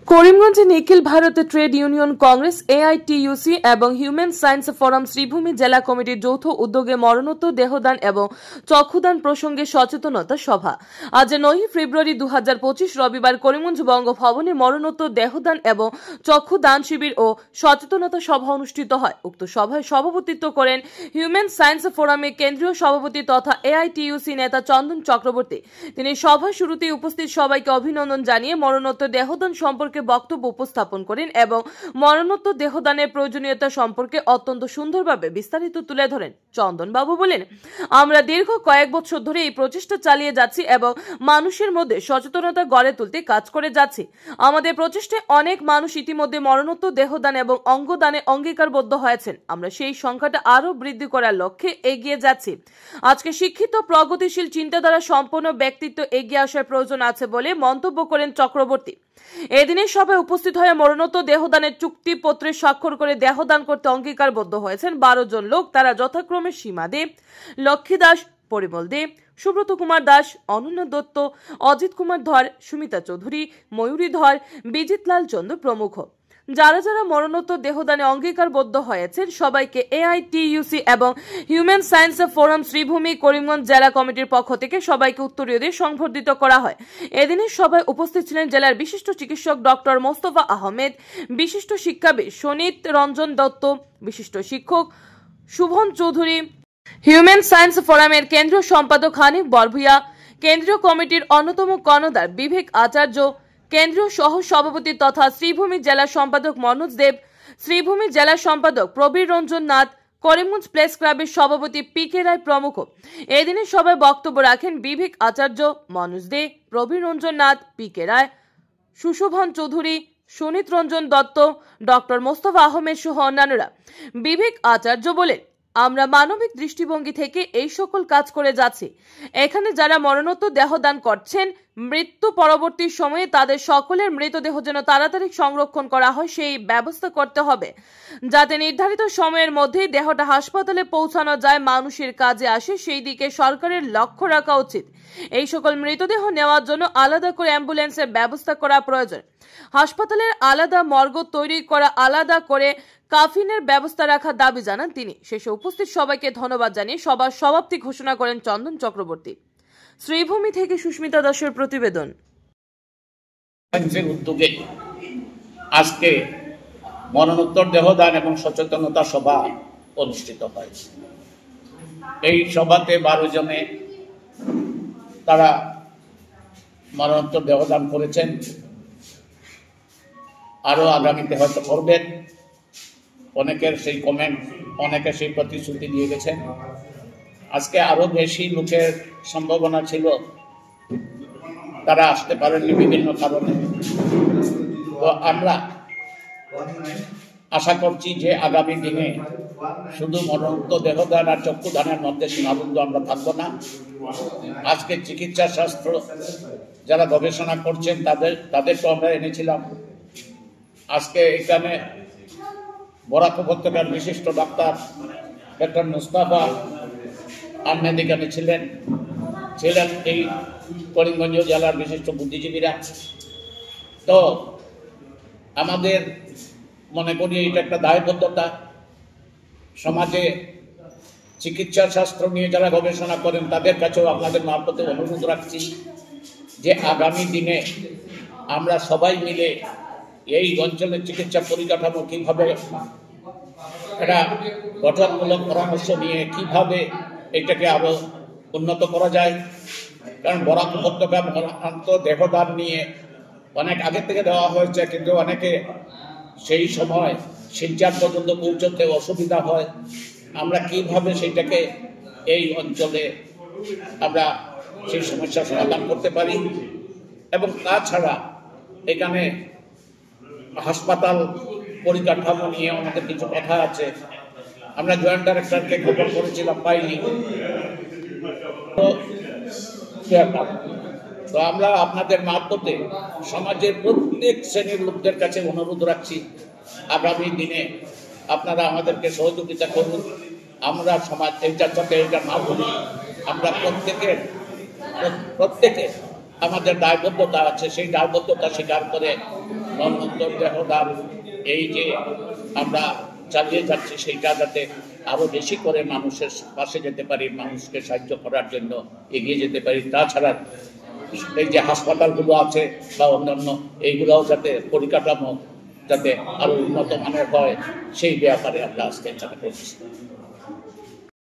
করিমগঞ্জে নিখিল ভারত trade union Congress AITUC এবং হিউম্যান সায়েন্স ফোরাম শ্রীভূমি জেলা কমিটির যৌথ উদ্যোগে মরণোত্তর দেহদান এবং চক্ষুদান প্রসঙ্গে সচেতনতা সভা আজ 9 ফেব্রুয়ারি 2025 রবিবার করিমগঞ্জ বঙ্গভবনে মরণোত্তর দেহদান এবং চক্ষুদান শিবির ও সচেতনতা সভা অনুষ্ঠিত হয়। উক্ত সভায় সভাপতিত্ব করেন হিউম্যান সায়েন্স ফোরামের কেন্দ্রীয় সভাপতি তথা এআইটিইউসি নেতা চন্দন চক্রবর্তী। তিনি সভা শুরুতেই উপস্থিত সবাইকে অভিনন্দন জানিয়ে মরণোত্তর দেহদান সম্পর্কে বক্তব্য উপস্থাপন করেন এবং মরণোত্তর দেহদানের প্রয়োজনীয়তা সম্পর্কে অত্যন্ত সুন্দরভাবে বিস্তারিত তুলে ধরেন। চন্দন বাবু বলেন, আমরা দীর্ঘ কয়েক বছর ধরে এই প্রচেষ্টা চালিয়ে যাচ্ছি এবং মানুষের মধ্যে সচেতনতা গড়ে তুলতে কাজ করে যাচ্ছি। আমাদের প্রচেষ্টায় অনেক মানুষ ইতিমধ্যে মরণোত্তর দেহদান এবং অঙ্গদানে অঙ্গীকারবদ্ধ হয়েছেন। আমরা সেই সংখ্যাটা আরো বৃদ্ধি করার লক্ষ্যে এগিয়ে যাচ্ছি। আজকে শিক্ষিত প্রগতিশীল চিন্তাধারা সম্পন্ন ব্যক্তিত্ব এগিয়ে আসার প্রয়োজন আছে বলে মন্তব্য করেন চক্রবর্তী। এদিনের সভায় উপস্থিত হয়ে মরণোত্তর দেহদানের চুক্তিপত্রে স্বাক্ষর করে দেহদান করতে অঙ্গীকারবদ্ধ হয়েছেন 12 জন লোক। তারা যথাক্রমে সীমা দে, লক্ষ্মী দাস, পরিমল দে, সুব্রত কুমার দাস, অনন্য দত্ত, অজিত কুমার ধর, সুমিতা চৌধুরী, ময়ূরী ধর, বিজিত লাল চন্দ্র প্রমুখ। যারা যারা মরণোত্তর দেহদানে অঙ্গীকারবদ্ধ হয়েছেন সবাইকে এআইটিইউসি এবং human science forum Sribhumi Karimganj জেলা কমিটির পক্ষ থেকে সবাইকে উত্তরীয় দিয়ে সংবর্ধিত করা হয়। এদিনের সভায় উপস্থিত ছিলেন জেলার বিশিষ্ট চিকিৎসক ডক্টর মোস্তফা আহমেদ, বিশিষ্ট শিক্ষাবিদ সনিত রঞ্জন দত্ত, বিশিষ্ট শিক্ষক শুভন চৌধুরী, হিউম্যান সায়েন্স ফোরামের কেন্দ্রীয় সম্পাদক হানিফ বরভুইয়া, কেন্দ্রীয় কমিটির অন্যতম কর্ণধার বিবেক আচার্য, কেন্দ্রীয় সহ সভাপতি তথা শ্রীভূমি জেলা সম্পাদক মনোজ দেব, শ্রীভূমি জেলা সম্পাদক প্রবীর রঞ্জন নাথ, করিমগঞ্জ প্রেস ক্লাবের সভাপতি পি.কে. রায় প্রমুখ। এদিনের সভায় বক্তব্য রাখেন বিবেক আচার্য, মনোজ দে, প্রবীর রঞ্জন নাথ, পি.কে. রায়, সুশোভন চৌধুরী, সুনীত রঞ্জন দত্ত, ডক্টর মোস্তফা আহমেদ সহ অন্যান্যরা। বিবেক আচার্য বলেন, আমরা মানবিক দৃষ্টিভঙ্গি থেকে এই সকল কাজ করে যাচ্ছি। এখানে যারা মরণোত্তর দেহদান করছেন, মৃত্যু পরবর্তী সময়ে তাদের সকলের মৃতদেহ যেন তাড়াতাড়ি সংরক্ষণ করা হয় সেই ব্যবস্থা করতে হবে, যাতে নির্ধারিত সময়ের মধ্যে দেহটা হাসপাতালে পৌঁছানো যায়, মানুষের কাজে আসে, সেই দিকে সরকারের লক্ষ্য রাখা উচিত। এই সকল মৃতদেহ নেওয়ার জন্য আলাদা করে অ্যাম্বুলেন্সের ব্যবস্থা করা প্রয়োজন। হাসপাতালের আলাদা মর্গ তৈরি করা, আলাদা করে কাফিনের ব্যবস্থা রাখার দাবি জানান তিনি। শেষে উপস্থিত সবাইকে ধন্যবাদ জানিয়ে সভার সমাপ্তি ঘোষণা করেন চন্দন চক্রবর্তী। শ্রীভূমি থেকে সুস্মিতা দাসের প্রতিবেদন। উদ্যোগে আজকে মরণোত্তর দেহদান এবং সচেতনতা সভা অনুষ্ঠিত হয়। এই সভাতে 12 জনে তারা মরণোত্তর দেহদান করেছেন, আরো আগামীতে হয়তো করবেন। অনেকের সেই কমেন্ট, অনেকে সেই প্রতিশ্রুতি দিয়ে গেছেন। আজকে আরো বেশি লোকের সম্ভাবনা ছিল, তারা আসতে পারেননি বিভিন্ন কারণে। তো আমরা আশা করছি যে আগামী দিনে শুধু মরণোত্তর দেহদান আর চক্ষুদানের মধ্যে সীমাবদ্ধ আমরা থাকবো না। আজকে চিকিৎসা শাস্ত্র যারা গবেষণা করছেন তাদেরকে আমরা এনেছিলাম। আজকে এখানে বরাক উপত্যকার বিশিষ্ট ডাক্তার ডক্টর মুস্তাফা আহমেদ এখানে ছিলেন এই করিমগঞ্জ জেলার বিশিষ্ট বুদ্ধিজীবীরা। তো আমাদের মনে করি এটা একটা দায়বদ্ধতা। সমাজে চিকিৎসা শাস্ত্র নিয়ে যারা গবেষণা করেন তাদের কাছেও আপনাদের মারফতে অনুরোধ রাখছি যে আগামী দিনে আমরা সবাই মিলে এই অঞ্চলের চিকিৎসা পরিকাঠামো কিভাবে একটা গঠনমূলক পরামর্শ নিয়ে কিভাবে এটাকে আরো উন্নত করা যায়। কারণ বরাক উপত্যকা মরণোত্তর দেহদান নিয়ে অনেক আগে থেকে দেওয়া হয়েছে, কিন্তু অনেকে সেই সময় শিলচর পর্যন্ত পৌঁছতে অসুবিধা হয়। আমরা কিভাবে সেটাকে এই অঞ্চলে আমরা সেই সমস্যার সমাধান করতে পারি। এবং তাছাড়া এখানে হাসপাতাল পরিকাঠামো নিয়ে আমাদের কিছু কথা আছে। আমরা জয়েন্ট ডাইরেক্টরকে খবর করেছিলাম, পাইনি। তো আমরা আপনাদের মারফতে সমাজের প্রত্যেক শ্রেণীর লোকদের কাছে অনুরোধ রাখছি, আগামী দিনে আপনারা আমাদেরকে সহযোগিতা করুন। আমরা সমাজ এইটার সাথে এটা না বলি, আমরা প্রত্যেকে আমাদের দায়বদ্ধতা আছে, সেই দায়বদ্ধতা স্বীকার করে মরণোত্তর দেহদান এই যে আমরা চালিয়ে যাচ্ছি, সেইটা যাতে আরো বেশি করে মানুষের পাশে যেতে পারি, মানুষকে সাহায্য করার জন্য এগিয়ে যেতে পারি। তাছাড়া এই যে হাসপাতালগুলো আছে বা অন্যান্য এইগুলোও যাতে পরিকাঠামো যাতে আরো উন্নত মানের হয়, সেই ব্যাপারে আমরা আজকে চেষ্টা করছি।